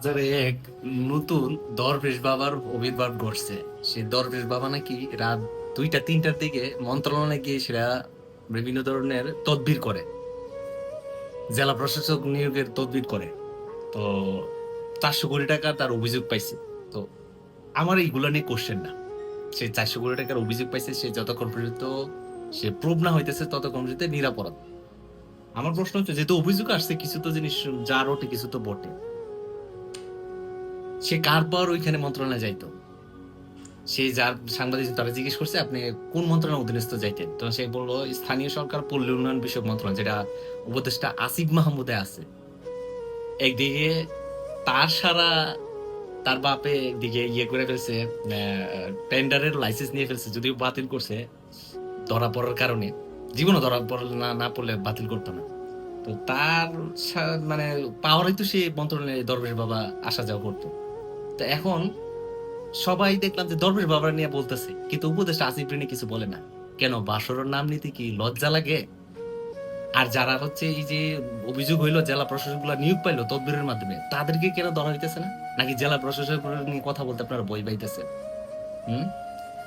বাজারে এক নতুন দরবেশ বাবার আবির্ভাব ঘটছে। সেই দরবেশ বাবা নাকি রাত 2টা 3টার দিকে মন্ত্রণালয়ে গিয়ে সেটা বিভিন্ন ধরনের তদবির করে, জেলা প্রশাসক নিয়োগের তদবির করে। তো 400 কোটি টাকা তার অভিযোগ পাইছে। তো আমার এইগুলা নিয়ে কোশ্চেন না, সে 400 কোটি টাকার অভিযোগ পাইছে, সে যতক্ষণ পর্যন্ত সে প্রুভ না হইতেছে ততক্ষণ পর্যন্ত নিরাপরাধ। আমার প্রশ্ন হচ্ছে, যেহেতু অভিযোগ আসছে, কিছু তো জিনিস যা রটে কিছু তো বটে, সে কার পর ওইখানে মন্ত্রণালয়ে যাইতো? সে যার সাংবাদিক তারা জিজ্ঞেস করছে, আপনি কোন মন্ত্রণালয়ের অধীনস্থ যাইতেন? তো সে বললো স্থানীয় সরকার পল্লী উন্নয়ন বিষয়ক মন্ত্রণালয়, যেটা উপদেষ্টা আসিফ মাহমুদে আছে। একদিকে তার সারা, তার বাপে একদিকে ইয়ে করে ফেলছে, টেন্ডারের লাইসেন্স নিয়ে ফেলছে, যদিও বাতিল করছে ধরা পড়ার কারণে। জীবনও ধরা পড়লে না পড়লে বাতিল করতো না। তো তার মানে পাওয়ারই তো সে মন্ত্রণালয়ে দরবেশ বাবা আসা যাওয়া করতো। তো এখন সবাই দেখলাম যে দরবেশ বাবা নিয়ে বলতেছে, কিন্তু উপদেষ্টা আসিফ নিয়ে কিছু বলে না। কেন? বাসরের নাম নিতে কি লজ্জা লাগে? আর যারা হচ্ছে এই যে অভিযোগ হইলো, জেলা প্রশাসক গুলা নিয়োগ পাইলো তদবিরের মাধ্যমে, তাদেরকে কেন ধরা হইতেছে না? নাকি জেলা প্রশাসক নিয়ে কথা বলতে আপনারা ভয় পাইতেছে? হুম?